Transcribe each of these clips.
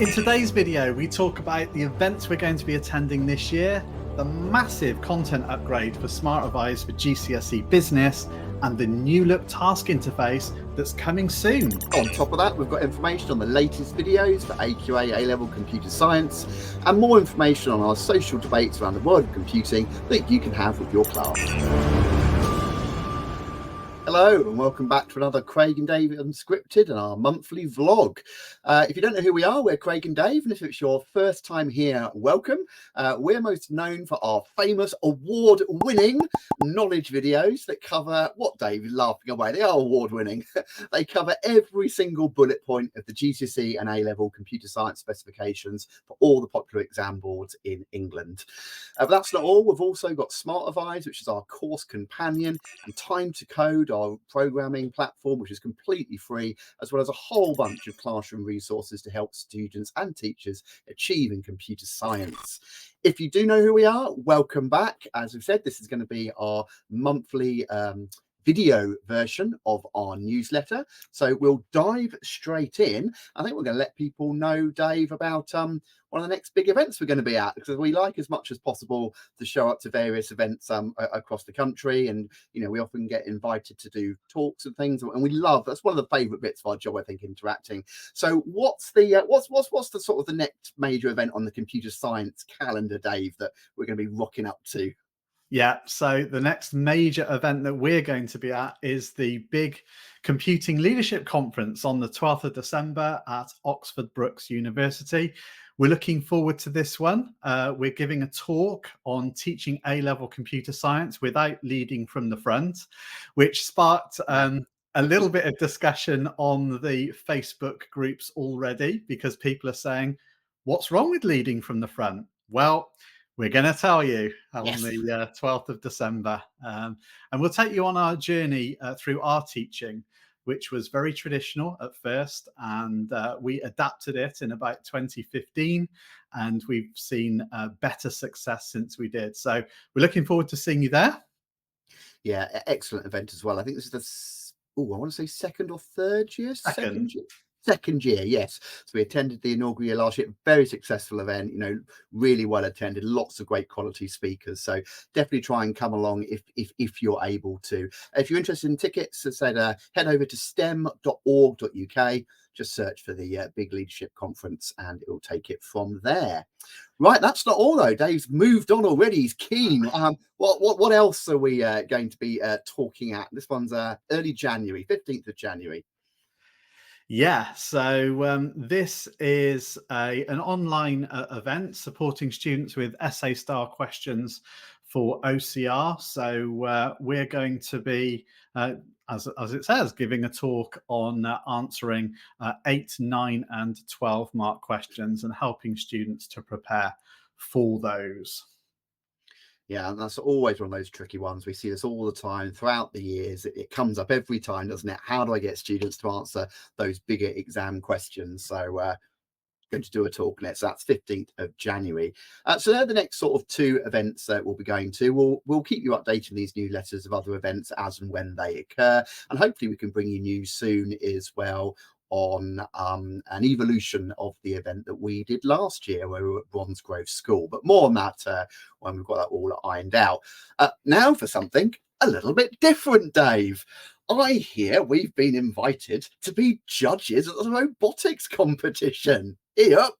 In today's video, we talk about the events we're going to be attending this year, the massive content upgrade for Smart Revise for GCSE Business, and the new look task interface that's coming soon. On top of that, we've got information on the latest videos for AQA A Level Computer Science and more information on our social debates around the world of computing that you can have with your class. Hello and welcome back to another Craig and Dave Unscripted and our monthly vlog. If you don't know who we are, we're Craig and Dave, and if it's your first time here, welcome. We're most known for our famous award-winning knowledge videos that cover what Dave is laughing away. They are award-winning. They cover every single bullet point of the GCSE and A-level computer science specifications for all the popular exam boards in England. But that's not all. We've also got Smart Revise, which is our course companion, and Time to Code, our programming platform, which is completely free, as well as a whole bunch of classroom resources to help students and teachers achieve in computer science. If you do know who we are, welcome back. As we've said, this is going to be our monthly video version of our newsletter. So we'll dive straight in. I think we're going to let people know, Dave, about one of the next big events we're going to be at, because we like as much as possible to show up to various events across the country, and we often get invited to do talks and things, and we love, that's one of the favorite bits of our job, I think, interacting. So what's the sort of the next major event on the computer science calendar, Dave, that we're going to be rocking up to? Yeah, so the next major event that we're going to be at is the big Computing Leadership Conference on the 12th of December at Oxford Brookes University. We're looking forward to this one. We're giving a talk on teaching A-level computer science without leading from the front, which sparked a little bit of discussion on the Facebook groups already, because people are saying, what's wrong with leading from the front? Well, we're going to tell you on the 12th of December. And we'll take you on our journey through our teaching, which was very traditional at first. And we adapted it in about 2015. And we've seen better success since we did. So we're looking forward to seeing you there. Yeah, excellent event as well. I think this is I want to say second or third year? Second year, yes. So we attended the inaugural year last year. Very successful event, really well attended, lots of great quality speakers. So definitely try and come along if you're able to. If you're interested in tickets, as I said, head over to stem.org.uk. Just search for the Big Leadership Conference and it will take it from there. Right, that's not all though. Dave's moved on already. He's keen. What else are we going to be talking at? This one's early January, 15th of January. Yeah, so this is an online event supporting students with essay style questions for OCR. So we're going to be, as it says, giving a talk on answering 8, 9 and 12 mark questions and helping students to prepare for those. Yeah, and that's always one of those tricky ones. We see this all the time throughout the years. It comes up every time, doesn't it? How do I get students to answer those bigger exam questions? So going to do a talk next. So that's 15th of January. So they're the next sort of two events that we'll be going to. We'll keep you updated in these newsletters of other events as and when they occur. And hopefully we can bring you news soon as well on an evolution of the event that we did last year where we were at Bromsgrove School. But more on that when we've got that all ironed out. Now for something a little bit different, Dave. I hear we've been invited to be judges at the robotics competition. Yep.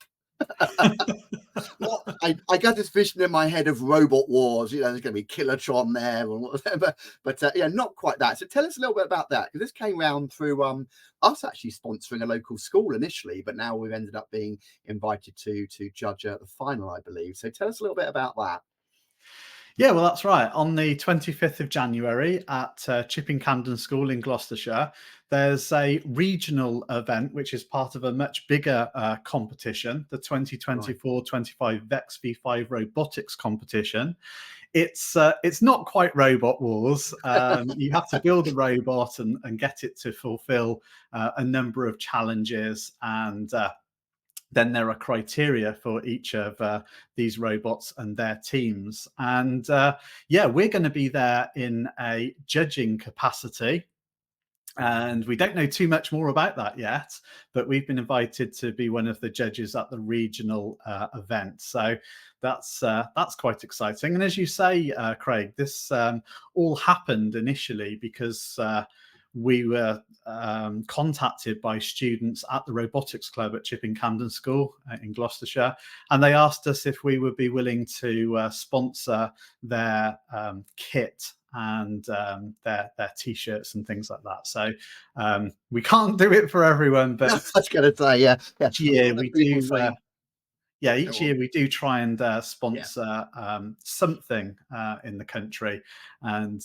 Well, I got this vision in my head of robot wars. There's going to be Kilotron there or whatever, but yeah, not quite that. So tell us a little bit about that, because this came round through us actually sponsoring a local school initially, but now we've ended up being invited to judge at the final, I believe. So tell us a little bit about that. Yeah, well, that's right. On the 25th of January at Chipping Camden School in Gloucestershire, there's a regional event, which is part of a much bigger competition, the 2024-25 VEX V5 Robotics competition. It's not quite Robot Wars. You have to build a robot and get it to fulfill a number of challenges, and then there are criteria for each of these robots and their teams. And yeah, we're going to be there in a judging capacity. And we don't know too much more about that yet, but we've been invited to be one of the judges at the regional event. So that's quite exciting. And as you say, Craig, this all happened initially because we were contacted by students at the Robotics Club at Chipping Campden School in Gloucestershire, and they asked us if we would be willing to sponsor their kit and their t-shirts and things like that. So we can't do it for everyone, but I was going to say, yeah. each year we do. Say, Each year we do try and sponsor something in the country. And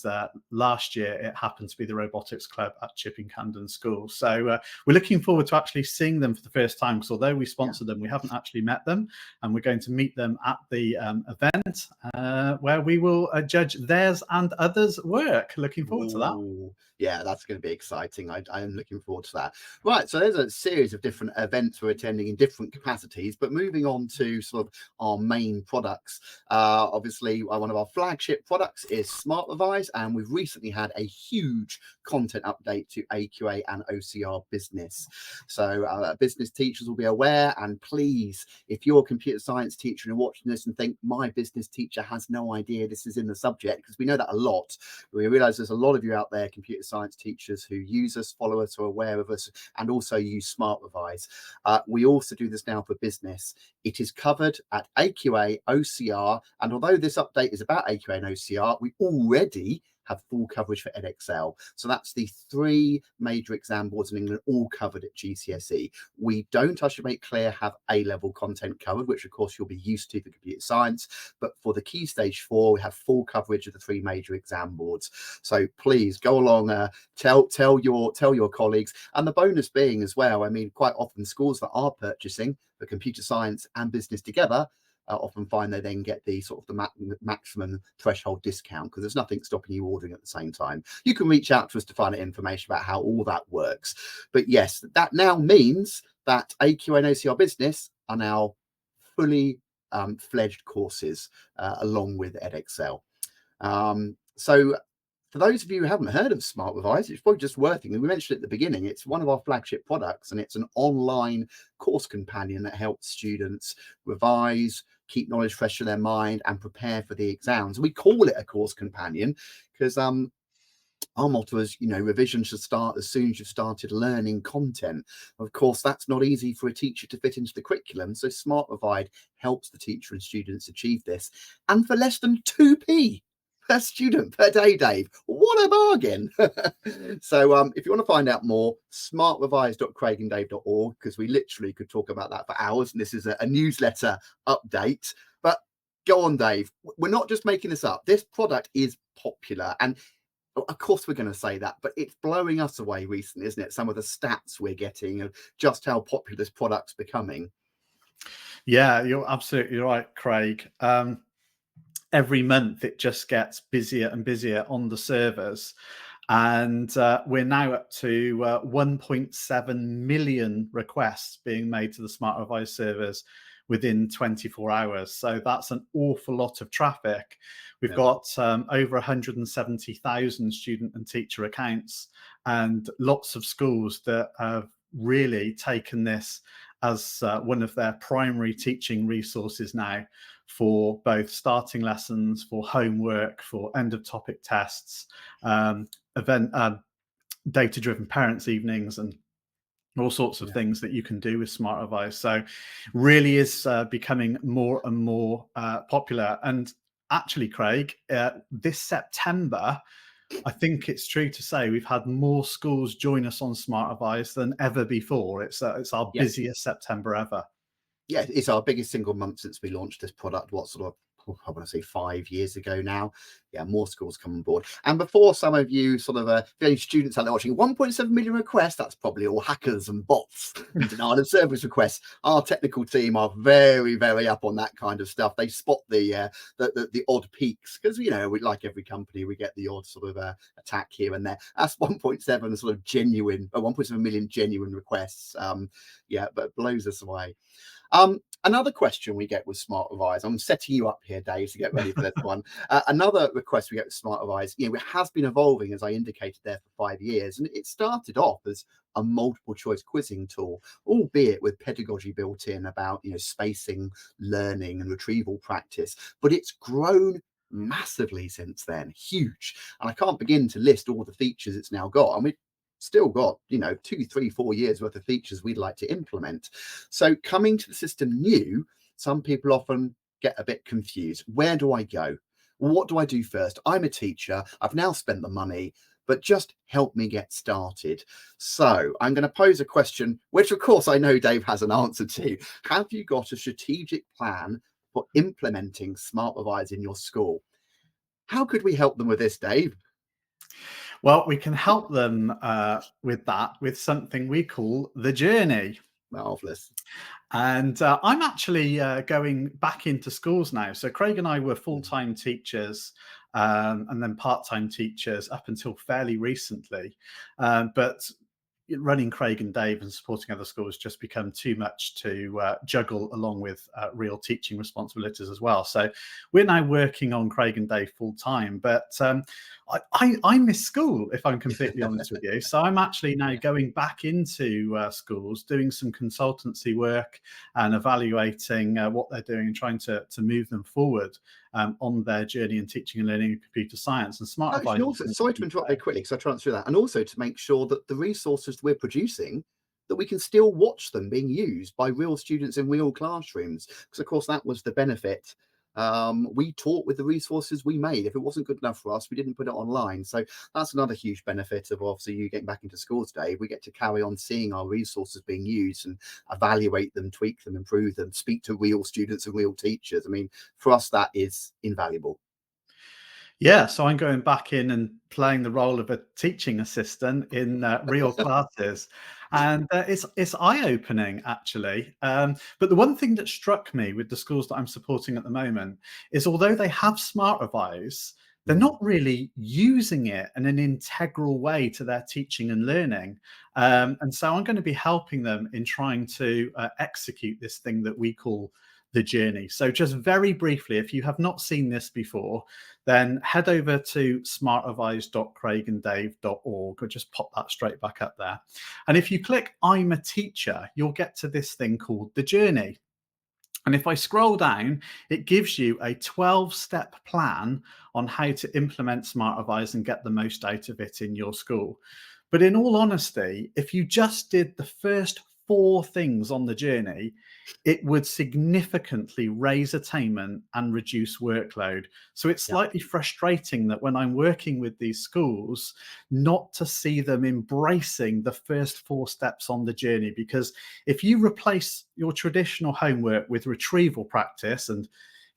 last year it happened to be the Robotics Club at Chipping Campden School. So we're looking forward to actually seeing them for the first time, because although we sponsored them, we haven't actually met them. And we're going to meet them at the event where we will judge theirs and others' work. Looking forward to that. Yeah, that's going to be exciting. I am looking forward to that. Right, so there's a series of different events we're attending in different capacities, but moving on to sort of our main products. Obviously, one of our flagship products is Smart Revise, and we've recently had a huge content update to AQA and OCR Business. So business teachers will be aware, and please, if you're a computer science teacher and you're watching this and think, my business teacher has no idea this is in the subject, because we know that a lot. We realize there's a lot of you out there, computer science teachers, who use us, follow us, are aware of us, and also use Smart Revise. We also do this now for business. It is covered at AQA OCR, and although this update is about AQA and OCR, we already have full coverage for Edexcel. So that's the 3 major exam boards in England, all covered at GCSE. We don't, I should make clear, have A-level content covered, which of course you'll be used to for computer science. But for the Key Stage 4, we have full coverage of the 3 major exam boards. So please go along, tell your colleagues. And the bonus being as well, I mean, quite often schools that are purchasing for computer science and business together often find they then get the sort of the maximum threshold discount, because there's nothing stopping you ordering at the same time. You can reach out to us to find out information about how all that works. But yes, that now means that AQA and OCR Business are now fully fledged courses along with Edexcel. So for those of you who haven't heard of Smart Revise, it's probably just worth it. We mentioned at the beginning, it's one of our flagship products, and it's an online course companion that helps students revise, keep knowledge fresh in their mind, and prepare for the exams. We call it a course companion because our motto is, you know, revision should start as soon as you've started learning content. Of course, that's not easy for a teacher to fit into the curriculum. So Smart Revise helps the teacher and students achieve this, and for less than 2p per student per day, Dave. What a bargain. So if you want to find out more, smartrevise.craiganddave.org, because we literally could talk about that for hours, and this is a newsletter update. But go on, Dave. We're not just making this up. This product is popular, and of course we're going to say that, but it's blowing us away recently, isn't it? Some of the stats we're getting of just how popular this product's becoming. Yeah, you're absolutely right, Craig. Every month it just gets busier and busier on the servers, and we're now up to 1.7 million requests being made to the Smart Revise servers within 24 hours. So that's an awful lot of traffic. We've got over 170,000 student and teacher accounts, and lots of schools that have really taken this as one of their primary teaching resources now, for both starting lessons, for homework, for end of topic tests, data-driven parents' evenings, and all sorts of things that you can do with Smart Revise. So really is becoming more and more popular. And actually, Craig, this September, I think it's true to say we've had more schools join us on Smart Revise than ever before. It's our busiest September ever. Yeah, it's our biggest single month since we launched this product. What sort of, I want to say 5 years ago now. Yeah, more schools come on board. And before some of you sort of any students out there watching, 1.7 million requests, that's probably all hackers and bots and denial of service requests. Our technical team are very, very up on that kind of stuff. They spot the odd peaks, because, you know, we, like every company, we get the odd sort of attack here and there. That's 1.7 sort of genuine, 1.7 million genuine requests. Yeah, but it blows us away. Another question we get with Smart Revise, I'm setting you up here, here, Dave, to get ready for this one. Another request we get with Smart Revise, it has been evolving, as I indicated there, for 5 years. And it started off as a multiple choice quizzing tool, albeit with pedagogy built in about, spacing, learning and retrieval practice. But it's grown massively since then, huge. And I can't begin to list all the features it's now got. And we've still got 2, 3, 4 years worth of features we'd like to implement. So coming to the system new, some people often get a bit confused. Where do I go? What do I do first? I'm a teacher, I've now spent the money, but just help me get started. So I'm going to pose a question, which of course I know Dave has an answer to. Have you got a strategic plan for implementing Smart Revise in your school? How could we help them with this, Dave? Well, we can help them with that with something we call the journey. Marvellous. And I'm actually going back into schools now. So Craig and I were full-time teachers and then part-time teachers up until fairly recently. But running Craig and Dave and supporting other schools just become too much to juggle along with real teaching responsibilities as well. So we're now working on Craig and Dave full time, but I miss school, if I'm completely honest with you. So I'm actually now going back into schools, doing some consultancy work and evaluating what they're doing and trying to move them forward on their journey in teaching and learning computer science. And Smart Revise. Also, sorry to interrupt very quickly, because I try and through that, and also to make sure that the resources we're producing, that we can still watch them being used by real students in real classrooms, because of course that was the benefit. We taught with the resources we made. If it wasn't good enough for us, we didn't put it online. So that's another huge benefit of obviously you getting back into schools today. We get to carry on seeing our resources being used and evaluate them, tweak them, improve them, speak to real students and real teachers. I mean, for us, that is invaluable. Yeah, so I'm going back in and playing the role of a teaching assistant in real classes, and it's eye-opening actually. But the one thing that struck me with the schools that I'm supporting at the moment is, although they have Smart Revise, they're not really using it in an integral way to their teaching and learning. And so I'm going to be helping them in trying to execute this thing that we call the journey. So just very briefly, if you have not seen this before, then head over to smartrevise.craiganddave.org, or just pop that straight back up there. And if you click I'm a teacher, you'll get to this thing called the journey. And if I scroll down, it gives you a 12-step plan on how to implement Smart Revise and get the most out of it in your school. But in all honesty, if you just did the first 4 things on the journey, it would significantly raise attainment and reduce workload. So it's slightly frustrating that when I'm working with these schools, not to see them embracing the first 4 steps on the journey, because if you replace your traditional homework with retrieval practice, and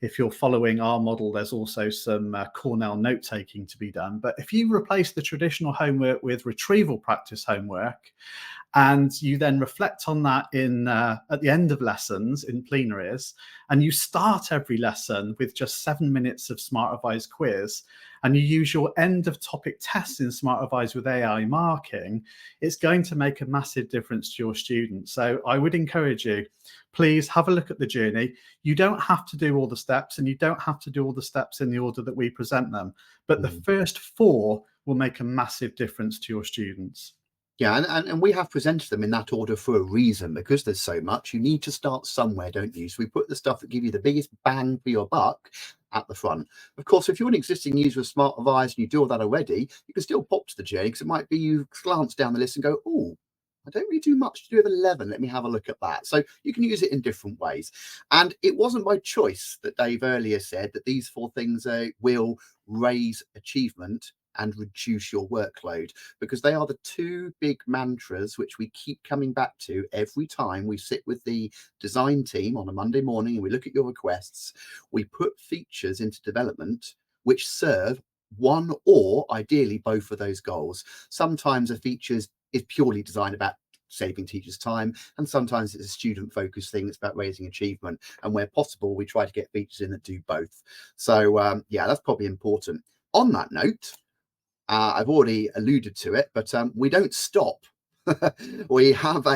if you're following our model, there's also some Cornell note-taking to be done. But if you replace the traditional homework with retrieval practice homework, and you then reflect on that in at the end of lessons in plenaries, and you start every lesson with just 7 minutes of Smart Revise quiz, and you use your end of topic tests in Smart Revise with AI marking, it's going to make a massive difference to your students. So I would encourage you, please have a look at the journey. You don't have to do all the steps, and you don't have to do all the steps in the order that we present them, but the first 4 will make a massive difference to your students. Yeah, and we have presented them in that order for a reason, because there's so much. You need to start somewhere, don't you? So we put the stuff that give you the biggest bang for your buck at the front. Of course, if you're an existing user of Smart Revise and you do all that already, you can still pop to the journey, because it might be you glance down the list and go, oh, I don't really do much to do with 11. Let me have a look at that. So you can use it in different ways. And it wasn't by choice that Dave earlier said that these 4 things will raise achievement and reduce your workload, because they are the 2 big mantras which we keep coming back to every time we sit with the design team on a Monday morning and we look at your requests. We put features into development which serve one or ideally both of those goals. Sometimes a feature is purely designed about saving teachers time, and sometimes it's a student focused thing that's about raising achievement, and where possible we try to get features in that do both. So yeah, that's probably important. On that note, I've already alluded to it, but we don't stop we have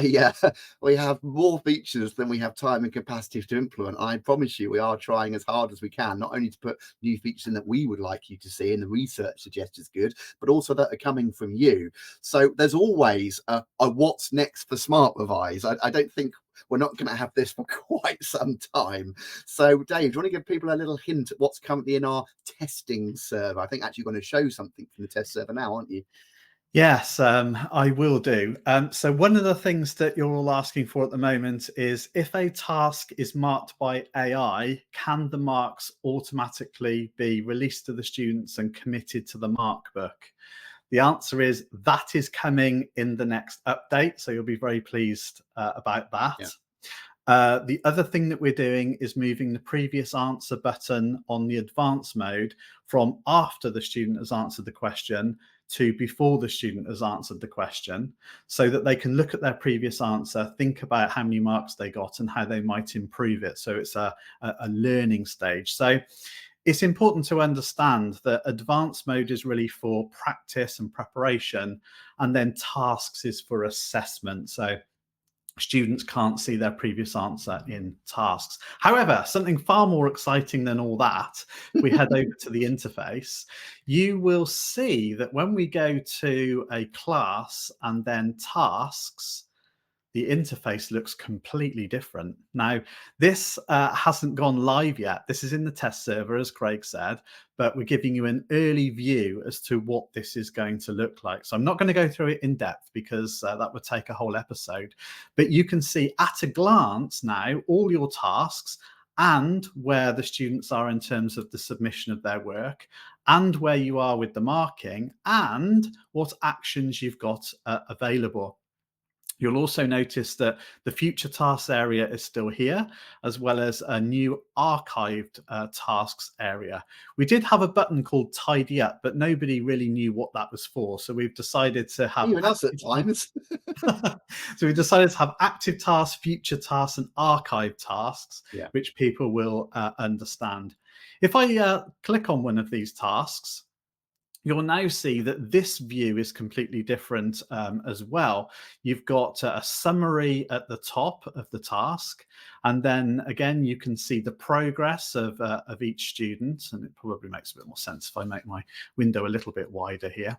we have more features than we have time and capacity to implement. I promise you, we are trying as hard as we can, not only to put new features in that we would like you to see and the research suggests is good, but also that are coming from you. So there's always a what's next for Smart Revise. I don't think we're not going to have this for quite some time. So Dave, do you want to give people a little hint at what's currently in our testing server? I think actually you're going to show something from the test server now, aren't you? Yes, I will do. So one of the things that you're all asking for at the moment is, if a task is marked by AI, can the marks automatically be released to the students and committed to the mark book? The answer is that is coming in the next update. So you'll be very pleased about that. Yeah. The other thing that we're doing is moving the previous answer button on the advanced mode from after the student has answered the question to before the student has answered the question, so that they can look at their previous answer, think about how many marks they got and how they might improve it. So it's a learning stage. So it's important to understand that advanced mode is really for practice and preparation, and then tasks is for assessment. So students can't see their previous answer in tasks. However, something far more exciting than all that, if we head over to the interface, you will see that when we go to a class and then tasks, the interface looks completely different. Now, this hasn't gone live yet. This is in the test server, as Craig said, but we're giving you an early view as to what this is going to look like. So I'm not going to go through it in depth because that would take a whole episode. But you can see at a glance now all your tasks and where the students are in terms of the submission of their work, and where you are with the marking, and what actions you've got available. You'll also notice that the future tasks area is still here, as well as a new archived tasks area. We did have a button called tidy up, but nobody really knew what that was for. So we've decided to have Even us at times. so we decided to have active tasks, future tasks, and archive tasks, Yeah. which people will understand. If I click on one of these tasks, you'll now see that this view is completely different as well. You've got a summary at the top of the task, and then again you can see the progress of each student, and it probably makes a bit more sense if I make my window a little bit wider here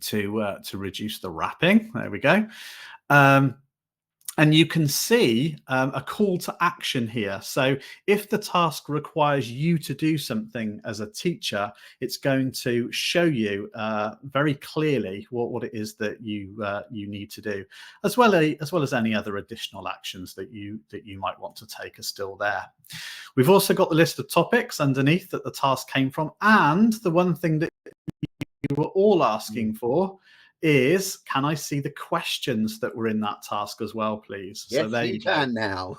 to reduce the wrapping. There we go. And you can see a call to action here. So if the task requires you to do something as a teacher, it's going to show you very clearly what it is that you need to do, as well as any other additional actions that you might want to take are still there. We've also got the list of topics underneath that the task came from, and the one thing that you were all asking for is, can I see the questions that were in that task as well, please? Yes, so there you can now.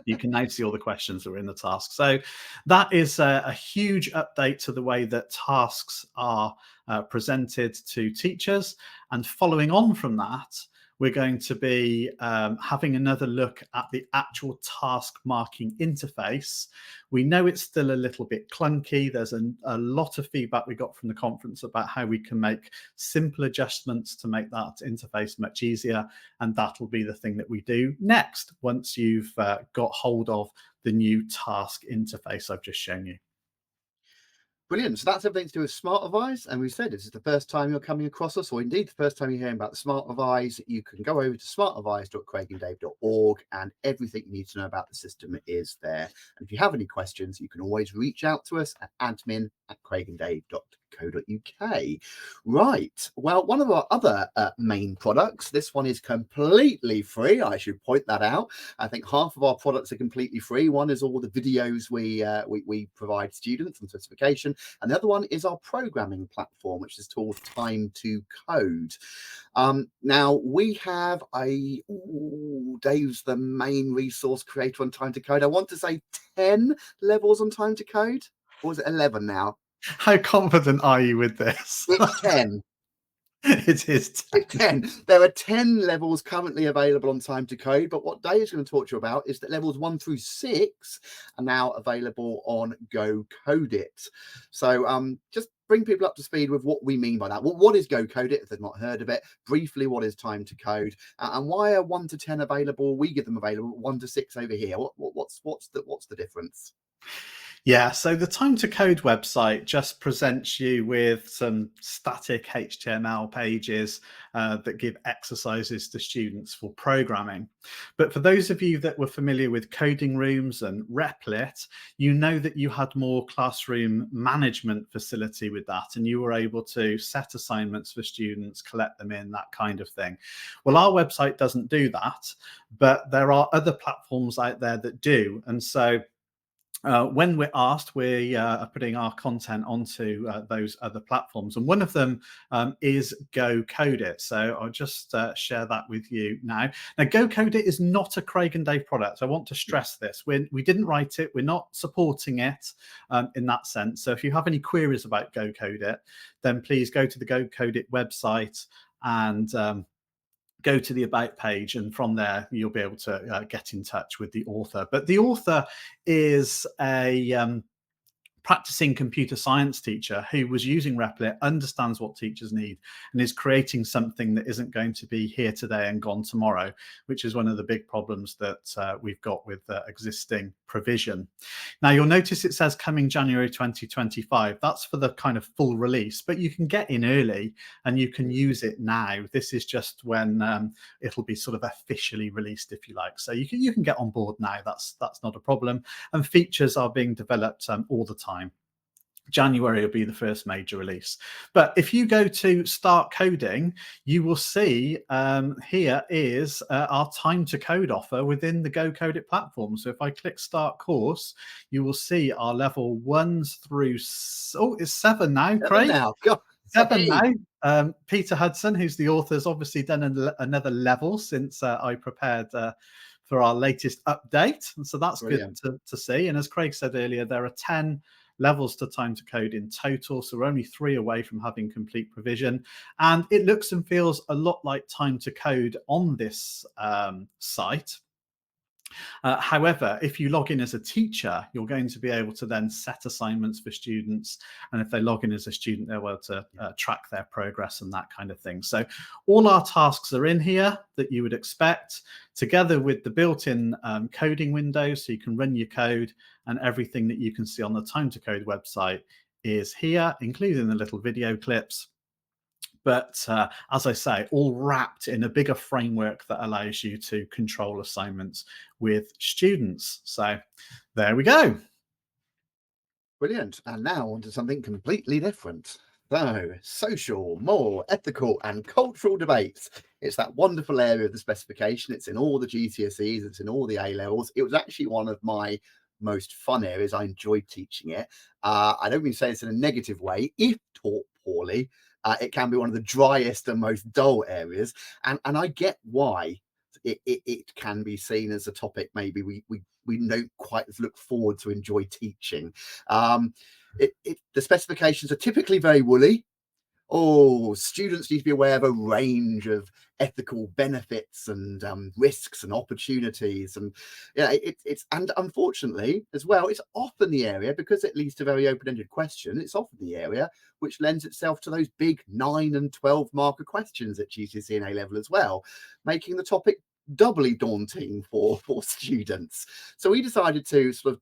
You can now see all the questions that were in the task. So that is a huge update to the way that tasks are presented to teachers. And following on from that, we're going to be having another look at the actual task marking interface. We know it's still a little bit clunky. There's a lot of feedback we got from the conference about how we can make simple adjustments to make that interface much easier. And that'll be the thing that we do next once you've got hold of the new task interface I've just shown you. Brilliant. So that's everything to do with Smart Revise. And we said, this is the first time you're coming across us, or indeed the first time you're hearing about Smart Revise. You can go over to smartrevise.craiganddave.org, and everything you need to know about the system is there. And if you have any questions, you can always reach out to us at admin@craiganddave.co.uk. Right. Well, one of our other main products, this one is completely free. I should point that out. I think half of our products are completely free. One is all the videos we provide students and specification, and the other one is our programming platform, which is called Time to Code. Now we have Dave's the main resource creator on Time to Code. I want to say 10 levels on Time to Code, or is it 11 now? How confident are you with this? It's 10. It is 10. It's 10. There are 10 levels currently available on Time to Code, but what Dave is going to talk to you about is that levels 1 through 6 are now available on GoCodeIt. So just bring people up to speed with what we mean by that. What is GoCodeIt if they've not heard of it? Briefly, what is time to code, and why are 1 to 10 available? We give them available 1 to 6 over here. What's the difference? Yeah, so the Time to Code website just presents you with some static HTML pages that give exercises to students for programming. But for those of you that were familiar with coding rooms and Replit, you know that you had more classroom management facility with that, and you were able to set assignments for students, collect them in, that kind of thing. Well, our website doesn't do that, but there are other platforms out there that do. And so when we're asked, we are putting our content onto those other platforms, and one of them is GoCodeIt. So I'll just share that with you now. Now, GoCodeIt is not a Craig and Dave product. I want to stress this. We didn't write it. We're not supporting it in that sense. So if you have any queries about GoCodeIt, then please go to the GoCodeIt website and go to the About page, and from there you'll be able to get in touch with the author. But the author is a practicing computer science teacher who was using Replit, understands what teachers need, and is creating something that isn't going to be here today and gone tomorrow, which is one of the big problems that we've got with existing provision. Now, you'll notice it says coming January 2025. That's for the kind of full release, but you can get in early and you can use it now. This is just when it'll be sort of officially released, if you like. So you can get on board now. That's not a problem. And features are being developed all the time. January will be the first major release. But if you go to Start Coding, you will see here is our Time to Code offer within the GoCodeIt platform. So if I click Start Course, you will see our level 1s through, it's 7 now, Craig. Now, God. 7 now. Peter Hudson, who's the author, has obviously done another level since I prepared for our latest update. And so that's Brilliant. Good to see. And as Craig said earlier, there are 10 levels to Time to Code in total. So we're only 3 away from having complete provision. And it looks and feels a lot like Time to Code on this site. However, if you log in as a teacher, you're going to be able to then set assignments for students. And if they log in as a student, they're able to track their progress and that kind of thing. So all our tasks are in here that you would expect, together with the built-in coding window, so you can run your code, and everything that you can see on the Time to Code website is here, including the little video clips. But as I say, all wrapped in a bigger framework that allows you to control assignments with students. So there we go. Brilliant. And now on to something completely different. So, social, moral, ethical and cultural debates. It's that wonderful area of the specification. It's in all the GCSEs, it's in all the A levels. It was actually one of my most fun areas. I enjoyed teaching it. I don't mean to say it's in a negative way. If taught poorly, it can be one of the driest and most dull areas. And I get why it can be seen as a topic maybe we don't quite look forward to enjoy teaching. The specifications are typically very woolly. Students need to be aware of a range of ethical benefits and risks and opportunities, and and unfortunately as well, it's often the area, because it leads to very open-ended question, it's often the area which lends itself to those big 9 and 12 marker questions at GCSE and A level as well, making the topic doubly daunting for students. So we decided to sort of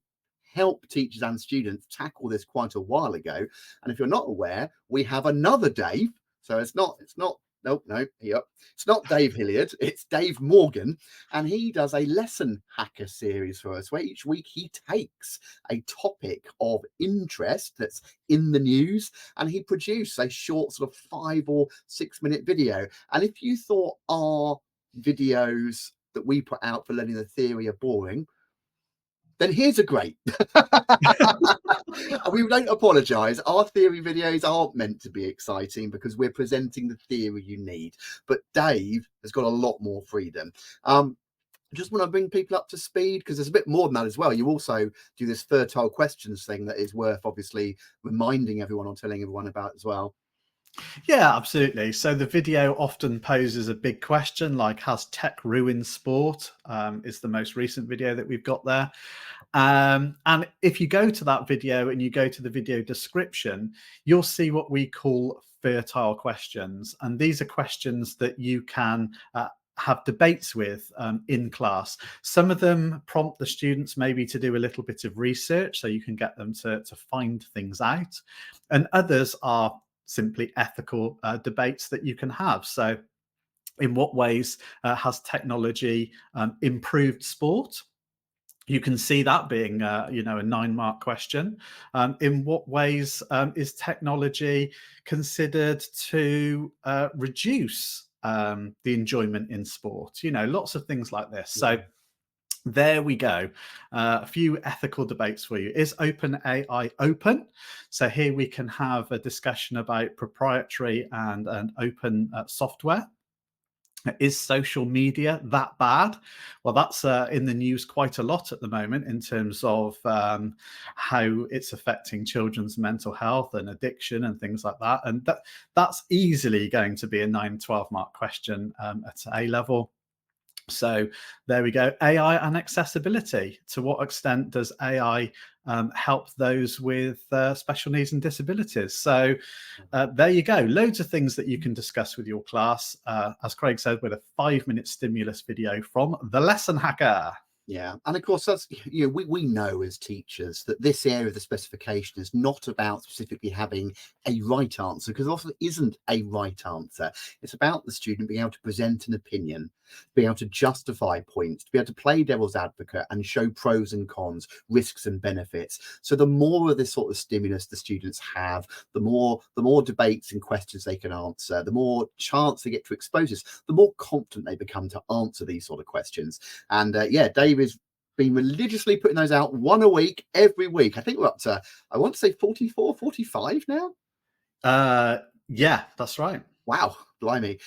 help teachers and students tackle this quite a while ago. And if you're not aware, we have another Dave. So it's not Dave Hilliard, it's Dave Morgan, and he does a lesson hacker series for us, where each week he takes a topic of interest that's in the news and he produces a short sort of 5 or 6 minute video. And if you thought our videos that we put out for learning the theory are boring, then here's a great. We don't apologize. Our theory videos aren't meant to be exciting because we're presenting the theory you need. But Dave has got a lot more freedom. Just want to bring people up to speed, because there's a bit more than that as well. You also do this fertile questions thing that is worth obviously reminding everyone or telling everyone about as well. Yeah, absolutely. So the video often poses a big question, like has tech ruined sport? Is the most recent video that we've got there. And if you go to that video and you go to the video description, you'll see what we call fertile questions. And these are questions that you can have debates with in class. Some of them prompt the students maybe to do a little bit of research so you can get them to find things out. And others are simply ethical debates that you can have. So, in what ways has technology improved sport? You can see that being, a 9-mark question. In what ways is technology considered to reduce the enjoyment in sport? Lots of things like this. So there we go. A few ethical debates for you. Is OpenAI open? So here we can have a discussion about proprietary and open software. Is social media that bad? Well, that's in the news quite a lot at the moment in terms of how it's affecting children's mental health and addiction and things like that. And that's easily going to be a 9-12 mark question at A level. So there we go. AI and accessibility. To what extent does AI help those with special needs and disabilities? So there you go. Loads of things that you can discuss with your class, as Craig said, with a 5-minute stimulus video from the Lesson Hacker. Yeah, and of course that's we know as teachers that this area of the specification is not about specifically having a right answer, because often it isn't a right answer. It's about the student being able to present an opinion, being able to justify points, to be able to play devil's advocate and show pros and cons, risks and benefits. So the more of this sort of stimulus the students have, the more debates and questions they can answer, the more chance they get to expose this, the more confident they become to answer these sort of questions. And yeah, Dave is been religiously putting those out one a week, every week. I think we're up to, I want to say 44, 45 now. Yeah, that's right. Wow, blimey.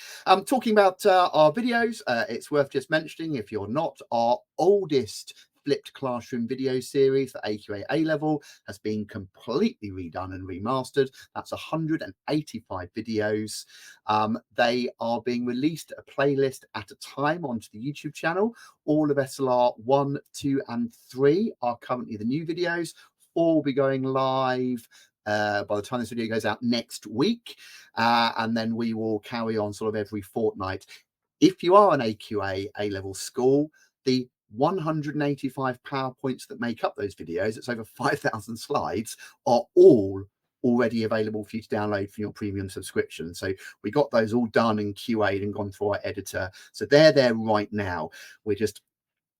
Talking about our videos, it's worth just mentioning, if you're not, our oldest flipped classroom video series, the AQA A Level, has been completely redone and remastered. That's 185 videos. They are being released a playlist at a time onto the YouTube channel. All of SLR 1, 2, and 3 are currently the new videos. 4 will be going live by the time this video goes out next week, and then we will carry on sort of every fortnight. If you are an AQA A-level school, the 185 PowerPoints that make up those videos, it's over 5,000 slides, are all already available for you to download from your premium subscription. So we got those all done and QA'd and gone through our editor. So they're there right now. We're just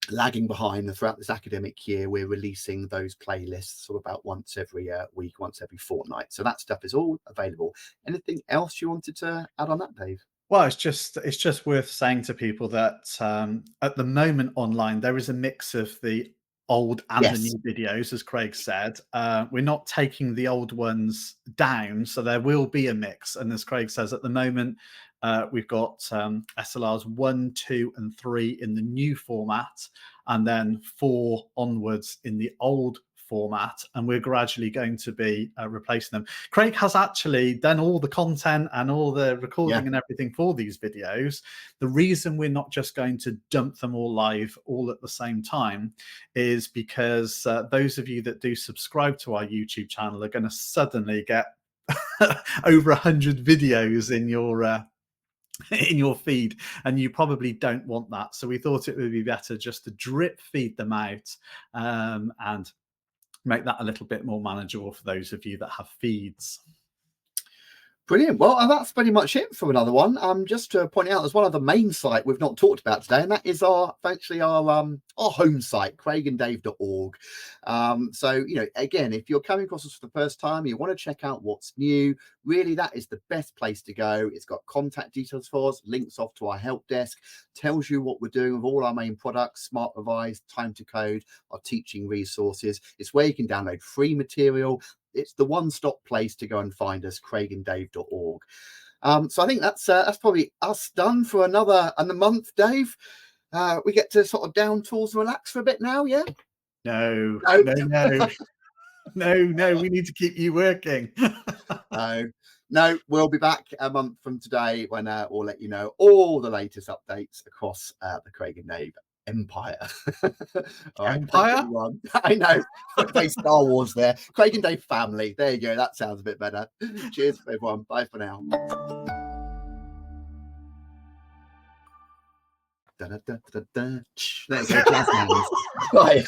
lagging behind, and throughout this academic year we're releasing those playlists sort of about once every week, once every fortnight. So that stuff is all available. Anything else you wanted to add on that, Dave? Well, it's just worth saying to people that at the moment online there is a mix of the old and the Yes. new videos, as Craig said. We're not taking the old ones down, so there will be a mix. And as Craig says, at the moment we've got SLRs 1, 2, and 3 in the new format, and then 4 onwards in the old format, and we're gradually going to be replacing them. Craig has actually done all the content and all the recording and everything for these videos. The reason we're not just going to dump them all live all at the same time is because those of you that do subscribe to our YouTube channel are going to suddenly get over 100 videos in your feed, and you probably don't want that. So we thought it would be better just to drip feed them out and make that a little bit more manageable for those of you that have feeds. Brilliant. Well, that's pretty much it for another one. Just to point out, there's one other main site we've not talked about today, and that is our home site, craiganddave.org. So, again, if you're coming across us for the first time, you want to check out what's new, really that is the best place to go. It's got contact details for us, links off to our help desk, tells you what we're doing with all our main products, Smart Revise, Time to Code, our teaching resources. It's where you can download free material. It's the one-stop place to go and find us, craiganddave.org. So I think that's probably us done for another month, Dave. We get to sort of down tools and relax for a bit now, yeah? No, No. no, no. No, we need to keep you working. No, No, we'll be back a month from today when we'll let you know all the latest updates across the Craig and Dave empire. All right, Empire? thanks, everyone. I know, play Star Wars there. Craig and Dave family. There you go. That sounds a bit better. Cheers, everyone. Bye for now. Da, da, da, da, da. There you go, jazz hands. Bye.